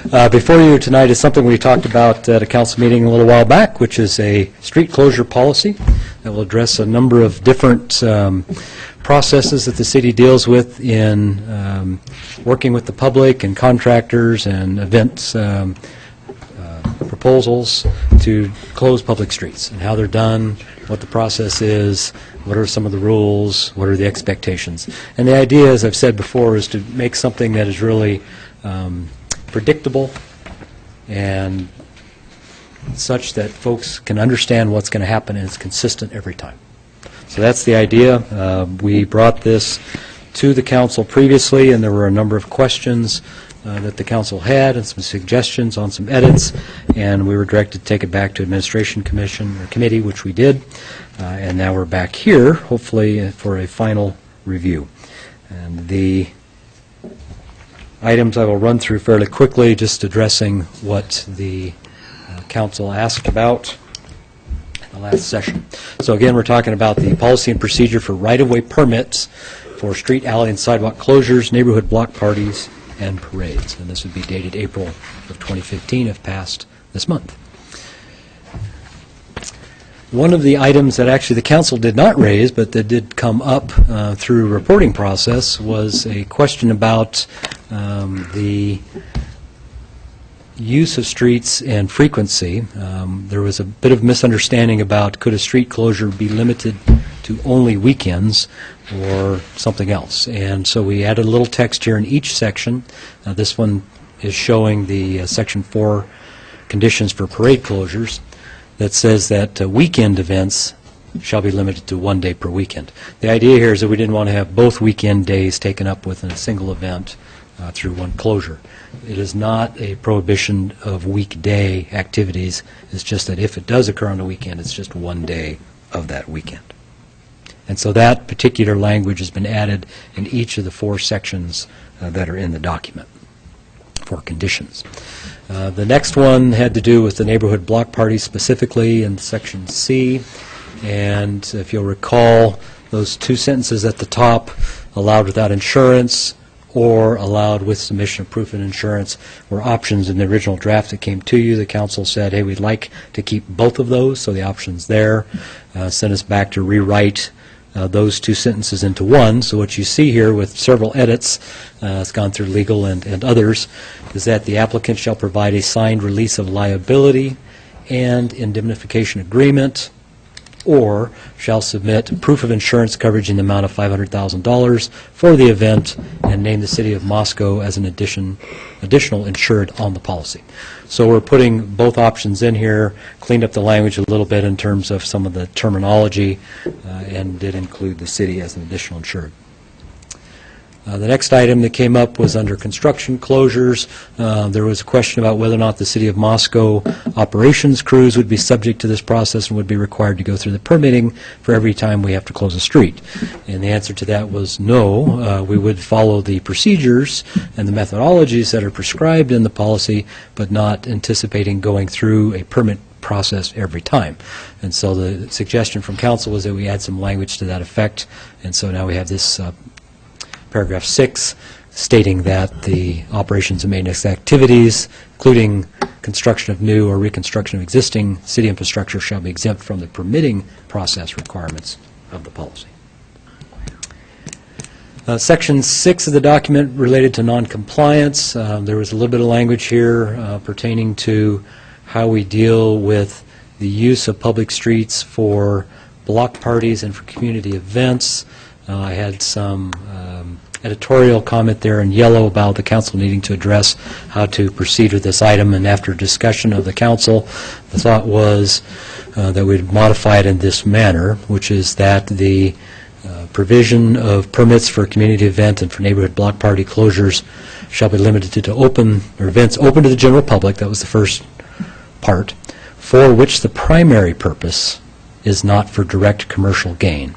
Before you tonight is something we talked about at a council meeting a little while back, which is a street closure policy that will address a number of different processes that the city deals with in working with the public and contractors and events proposals to close public streets and how they're done, what the process is, what are some of the rules, what are the expectations. And the idea, as I've said before, is to make something that is really predictable and such that folks can understand what's going to happen and it's consistent every time. So that's the idea. We brought this to the council previously, and there were a number of questions that the council had and some suggestions on some edits, and we were directed to take it back to Administration Commission or Committee, which we did, and now we're back here, hopefully, for a final review. And the items I will run through fairly quickly, just addressing what the council asked about in the last session. So again, we're talking about the policy and procedure for right-of-way permits for street, alley, and sidewalk closures, neighborhood block parties, and parades. And this would be dated April of 2015 if passed this month. One of the items that actually the council did not raise, but that did come up through reporting process, was a question about the use of streets and frequency. There was a bit of misunderstanding about could a street closure be limited to only weekends or something else. And so we added a little text here in each section. This one is showing the Section 4 conditions for parade closures that says that weekend events shall be limited to 1 day per weekend. The idea here is that we didn't want to have both weekend days taken up within a single event through one closure. It is not a prohibition of weekday activities. It's just that if it does occur on the weekend, it's just 1 day of that weekend. And so that particular language has been added in each of the 4 sections that are in the document for conditions. The next one had to do with the neighborhood block party specifically in Section C. And if you'll recall, those 2 sentences at the top, allowed without insurance or allowed with submission of proof of insurance, were options in the original draft that came to you. The council said, hey, we'd like to keep both of those, so the option's there. Sent us back to rewrite those 2 sentences into one. So what you see here with several edits, it's gone through legal and others, is that the applicant shall provide a signed release of liability and indemnification agreement, or shall submit proof of insurance coverage in the amount of $500,000 for the event and name the city of Moscow as an additional insured on the policy. So we're putting both options in here, cleaned up the language a little bit in terms of some of the terminology, and did include the city as an additional insured. The next item that came up was under construction closures. There was a question about whether or not the City of Moscow operations crews would be subject to this process and would be required to go through the permitting for every time we have to close a street. And the answer to that was no. We would follow the procedures and the methodologies that are prescribed in the policy, but not anticipating going through a permit process every time. And so the suggestion from council was that we add some language to that effect. And so now we have this paragraph 6 stating that the operations and maintenance activities, including construction of new or reconstruction of existing city infrastructure, shall be exempt from the permitting process requirements of the policy. Section 6 of the document related to noncompliance. There was a little bit of language here pertaining to how we deal with the use of public streets for block parties and for community events. I had some editorial comment there in yellow about the council needing to address how to proceed with this item, and after discussion of the council, the thought was that we'd modify it in this manner, which is that the provision of permits for community event and for neighborhood block party closures shall be limited to open, or events open to the general public, that was the first part, for which the primary purpose is not for direct commercial gain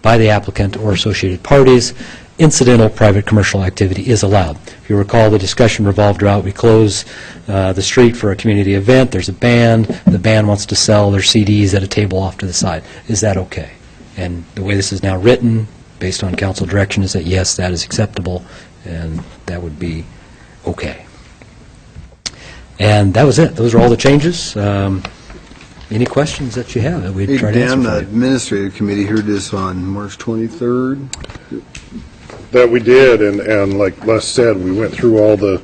by the applicant or associated parties. Incidental private commercial activity is allowed. If you recall, the discussion revolved around we close the street for a community event, there's a band, the band wants to sell their CDs at a table off to the side. Is that okay? And the way this is now written, based on council direction, is that yes, that is acceptable, and that would be okay. And that was it. Those are all the changes. Any questions that you have that we'd Hey, try to answer Dan, for the you? administrative committee heard this on March 23rd. That we did, and like Les said, we went through all the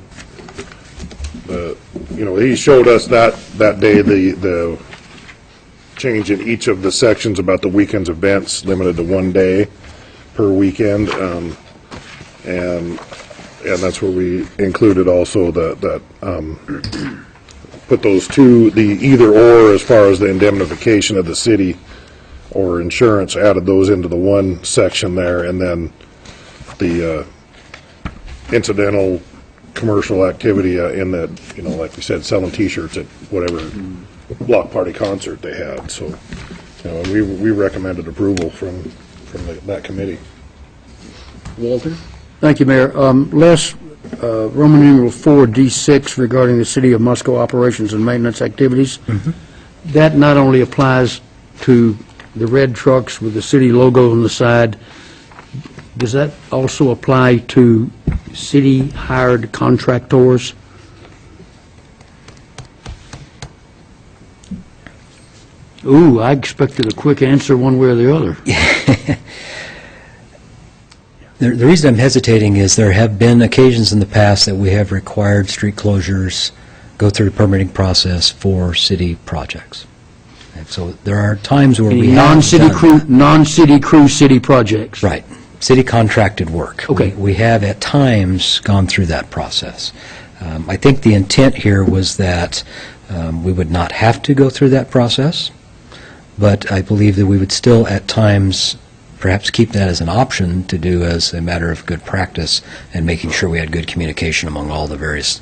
he showed us that day the change in each of the sections about the weekend's events, limited to 1 day per weekend, and that's where we included also that put those two, the either or as far as the indemnification of the city or insurance, added those into the one section there, and then the incidental commercial activity in that, like we said, selling T-shirts at whatever block party concert they had. So, we recommended approval from that committee. Walter? Thank you, Mayor. Les, Roman numeral 4D6 regarding the City of Musco operations and maintenance activities. That not only applies to the red trucks with the city logo on the side, does that also apply to city-hired contractors? Ooh, I expected a quick answer one way or the other. The reason I'm hesitating is there have been occasions in the past that we have required street closures go through the permitting process for city projects. And so there are times where we have Non-city done crew, that. non-city crew city projects. Right. City contracted work. Okay. We have at times gone through that process. I think the intent here was that we would not have to go through that process, but I believe that we would still at times perhaps keep that as an option to do as a matter of good practice and making sure we had good communication among all the various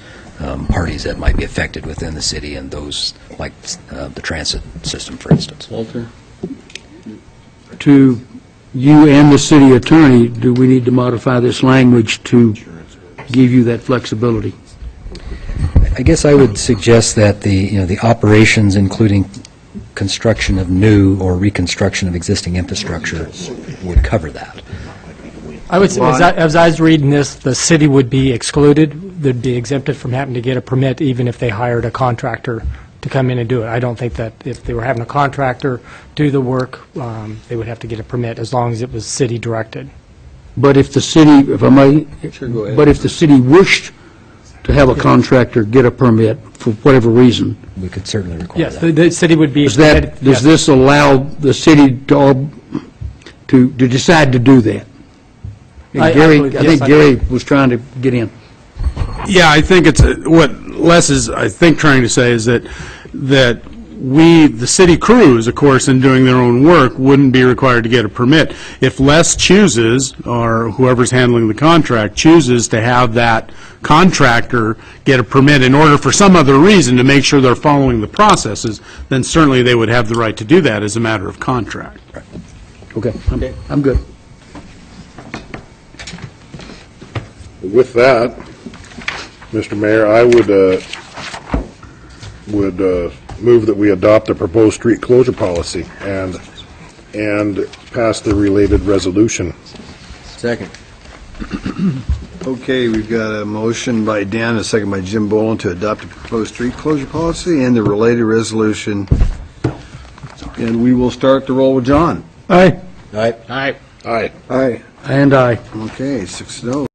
parties that might be affected within the city and those like the transit system, for instance. Walter? To you and the city attorney, do we need to modify this language to give you that flexibility? I guess I would suggest that the operations, including construction of new or reconstruction of existing infrastructure, would cover that. I would say, as I was reading this, the city would be excluded. They'd be exempted from having to get a permit even if they hired a contractor to come in and do it. I don't think that if they were having a contractor do the work, they would have to get a permit as long as it was city-directed. But if the city, if I may, Sure, go ahead. but if the city wished to have a contractor get a permit for whatever reason, We could certainly require Yes, that. the city would be. does this allow the city to decide to do that? And I Gary, believe- I yes, think I Gary was trying to get in. Yeah, I think it's, what Les is, I think, trying to say is that we, the city crews, of course, in doing their own work, wouldn't be required to get a permit. If Les chooses, or whoever's handling the contract, chooses to have that contractor get a permit in order for some other reason to make sure they're following the processes, then certainly they would have the right to do that as a matter of contract. Okay, I'm good. With that, Mr. Mayor, I would move that we adopt the proposed street closure policy and pass the related resolution. Second. Okay, we've got a motion by Dan, a second by Jim Boland to adopt the proposed street closure policy and the related resolution. And we will start the roll with John. Aye. Aye. Aye. Aye. And aye. Okay, 6-0.